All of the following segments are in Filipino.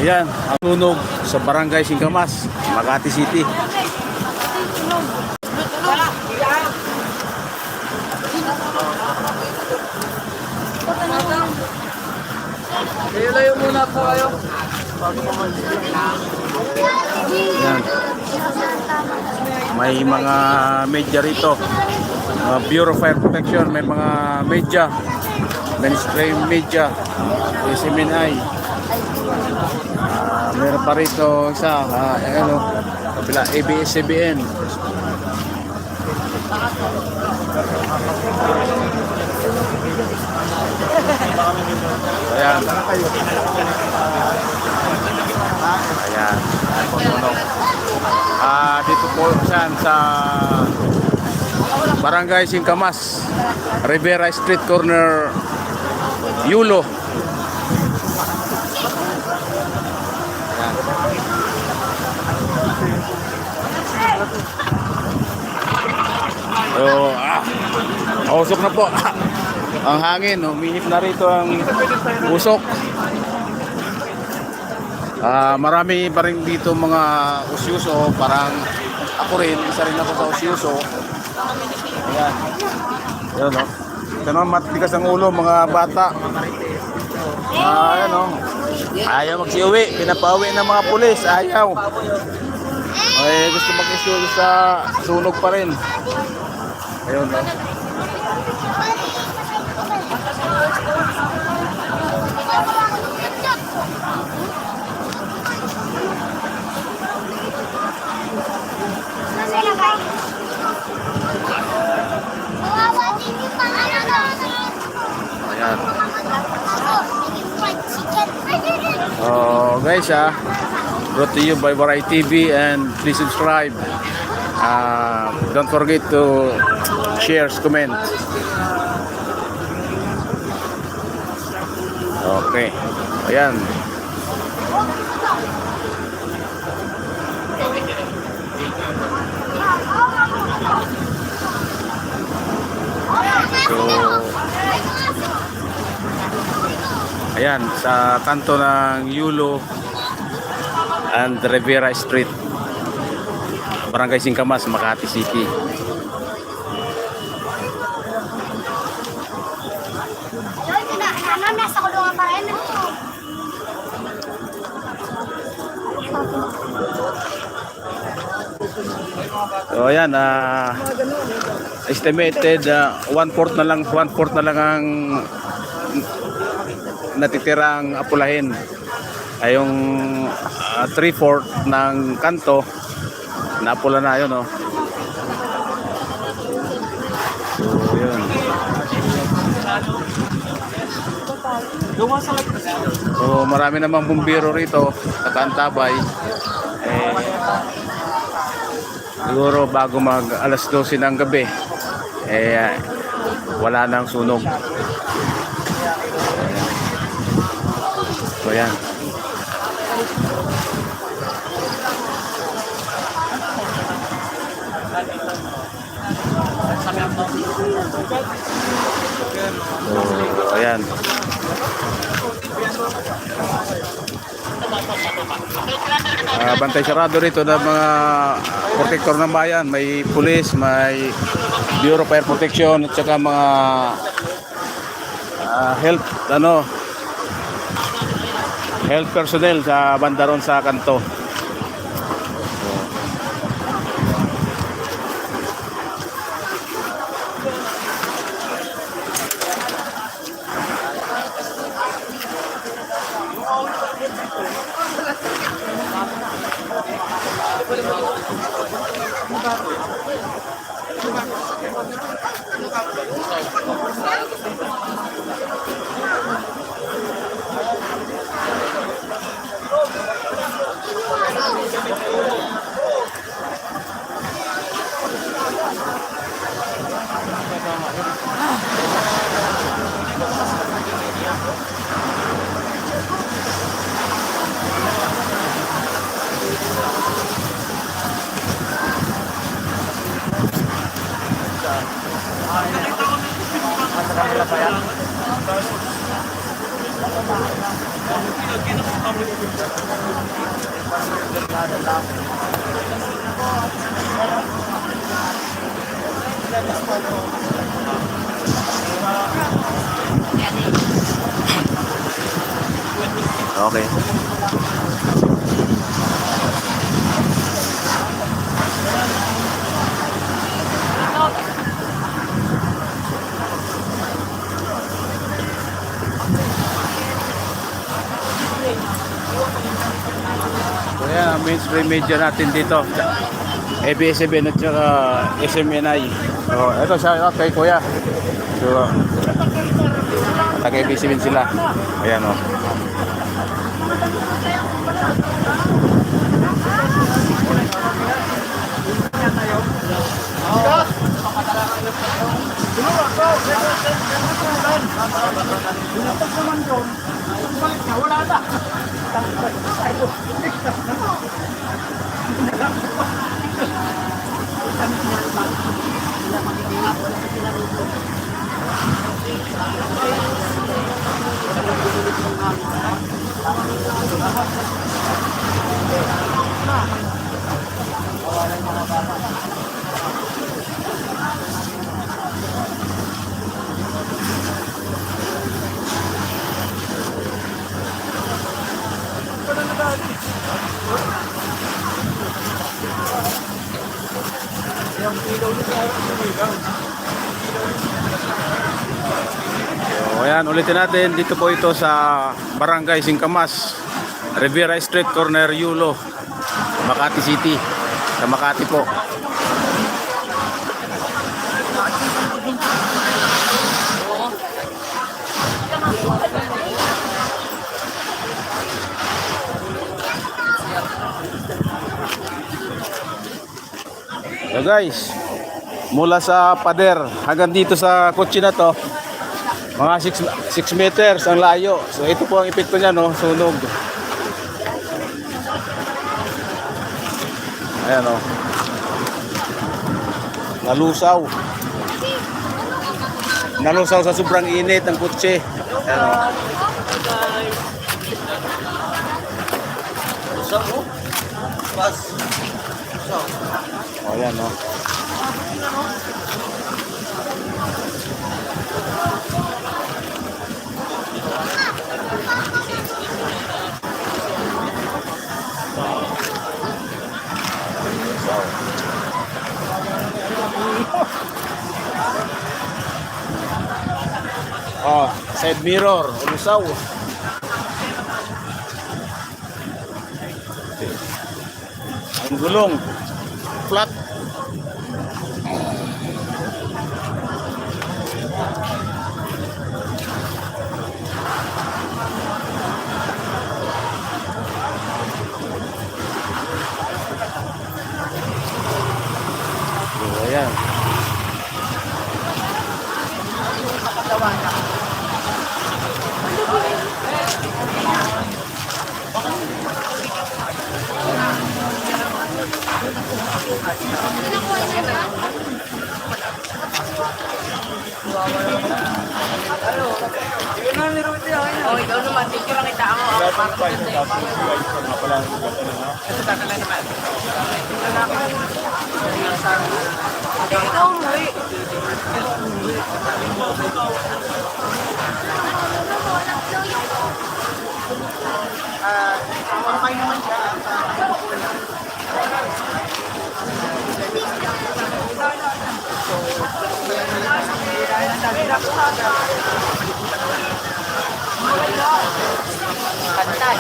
Ayan, ang tunog sa Barangay Singkamas, Makati City. Layo muna po kayo. Ayan. May mga media rito. Bureau of Fire Protection, may mga media. Mainstream media. SMNI. Meron pa rito isa. Kabila, ABS-CBN. Ayan. Ayan. Dito po saan sa Barangay Singkamas, Rivera Street Corner, Yulo. Ayan. So, usok na po. Ang hangin, uminip na rito ang usok. Marami pa rin dito mga usyuso. Parang ako rin, isa rin ako sa usyuso. Ayan. Ayan o. Ito naman matigas ang ulo, mga bata. Ayan o. Ayaw magsiuwi. Pinapauwi ng mga pulis. Ayaw. Ay, gusto mag-issue sa sunog pa rin. Ayun o. Ayan. Oh, guys, brought to you by Waray TV, and please subscribe. Don't forget to share, comment. Okay. Ayan. So, ayan, sa kanto ng Yulo and Rivera Street, Barangay Singkamas, Makati City. Nasa kulungan pa rin. So ayan, estimated 1/4 na lang, 1/4 na lang ang natitirang apulahin. Ay yung 3/4 ng kanto napula na yun, no. So yun. So marami namang bumbiro rito sa Kantabay. Siguro bago mag alas 12 ng gabi wala nang sunog. So yan. So ayan. Bantay sarado rito ng mga protector ng bayan. May pulis, may Bureau of Fire Protection, at saka mga health personnel sa bandaron sa kanto. Sa kanila pa yan? Okay. So yan, ang mainstream media natin dito. ABS-CBN at saka SMNI. So, ito siya kay Kuya. So, taga-ABS-CBN sila. Ayan o. Wala na. So, ayan, ulitin natin. Dito po ito sa Barangay Singkamas, Rivera Street, Corner Yulo, Makati City. Sa Makati po. So guys, mula sa pader hanggang dito sa kotse na to, mga 6 meters ang layo. So ito po ang epekto niya, no, sunog. Ayan o. Nalusaw. Nalusaw sa sobrang init ng kotse. Ayan o. O ayan o. Oh, side mirror, lusaw. Ang gulong flat. So, ayan. Oh, ikaw naman, thank you lang kita ako. Ito tatala naman. Ikaw, Roy. Okay naman siya. Pantay.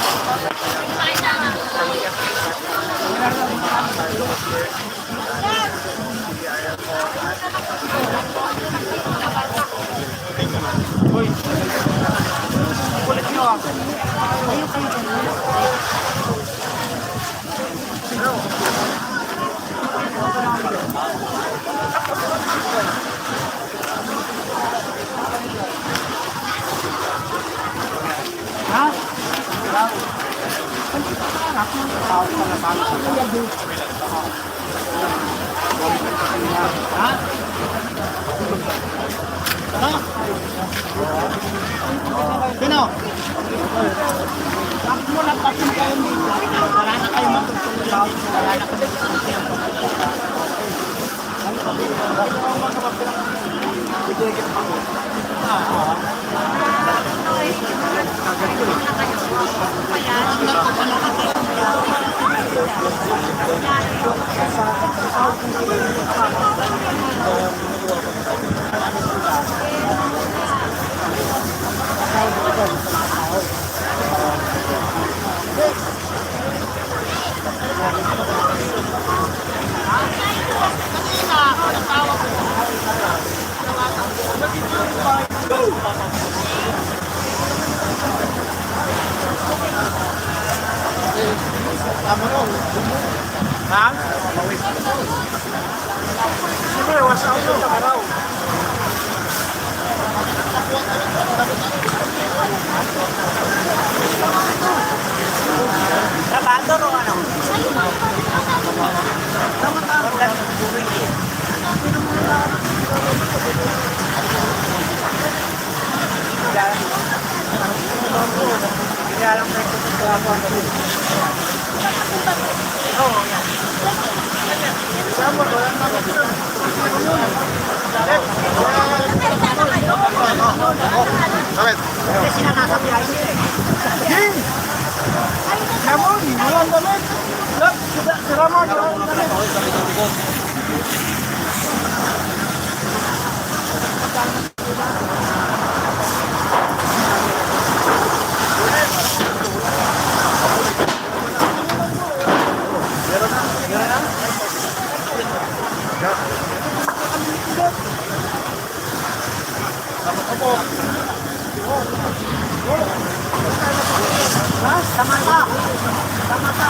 Uy. Kulit nyo ah. Ayaw kayo dyan. Ha? Ha? Sino? Bakit mo lang pasin kayo dito? Wala na kayo matutulog. Wala na kayo matutulog. Ha? Siyempre, wasa ako sa araw. Trabado o ano? Bakit? Kasi sila nasa biyahe nila eh. Ramon, walang damit. Look, si Ramon, walang damit. Tama ka. Tama ka.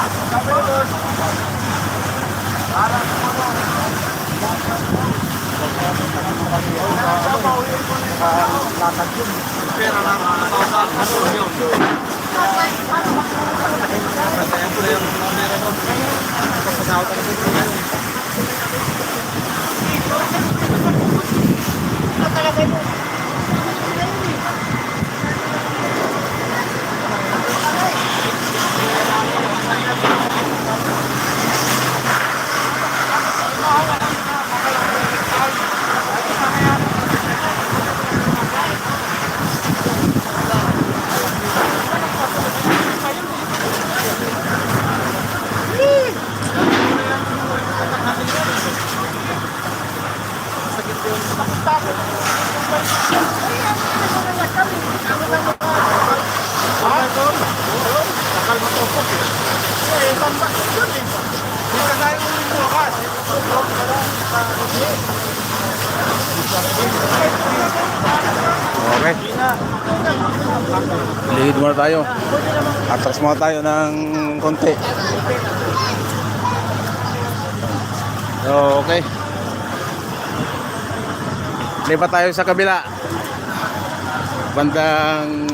Okay. Ligid muna tayo. Atras muna tayo ng konti. So, okay. Lipat tayo sa kabila. Bandang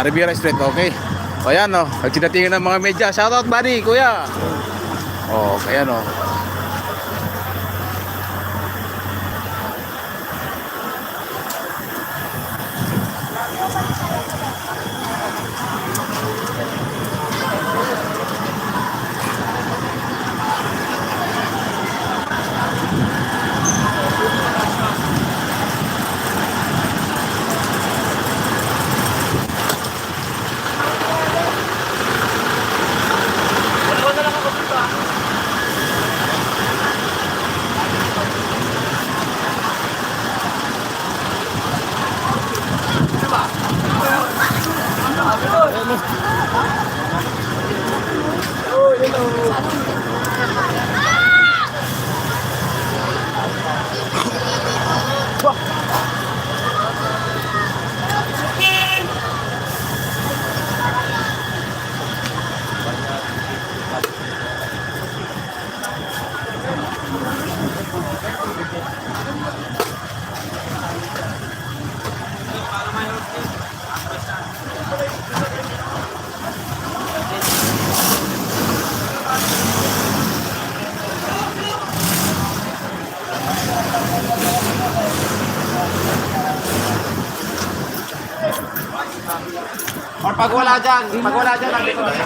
Riviera Street, okay. O yan o, nagtinatingin ng mga media. Shoutout buddy, kuya. O, kaya no. Pag wala dyan, nandito na.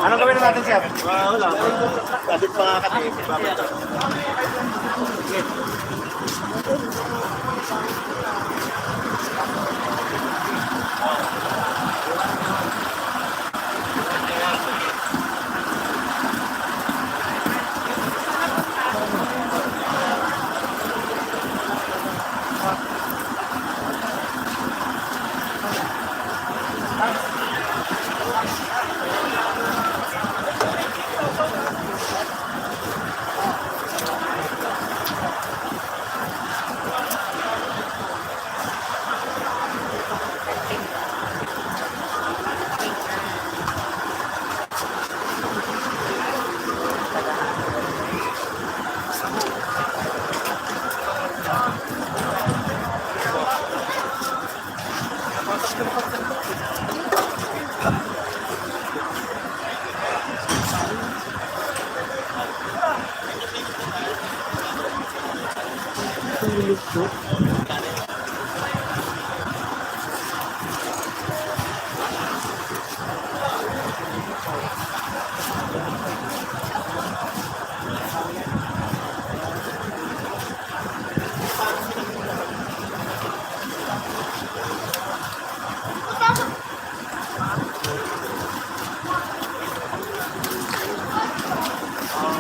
Anong gawin natin, Chef? Wala. Kapit mga kati.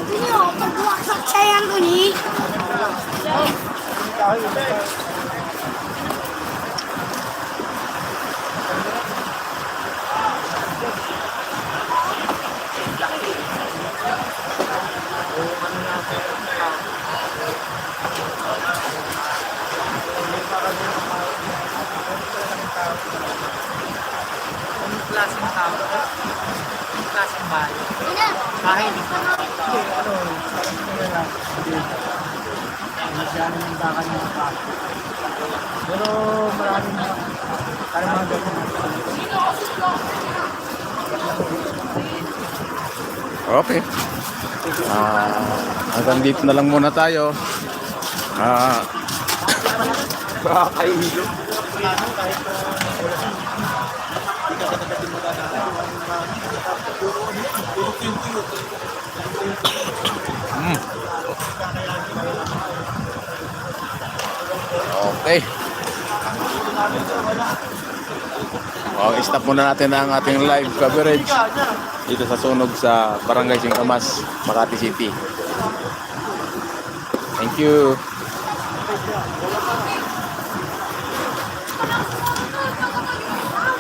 Ini pagwaksak sayang ko ni. Anong klaseng tao? Anong klaseng bahay? Ina, Kahit masyado ng baka ng mga pero marami na parang mga ganyan. Okay. Hanggang dito na lang muna tayo. Nakakaihilo. Okay. Stop muna natin ang ating live coverage dito sa sunog sa Barangay Singkamas, Makati City. Thank you.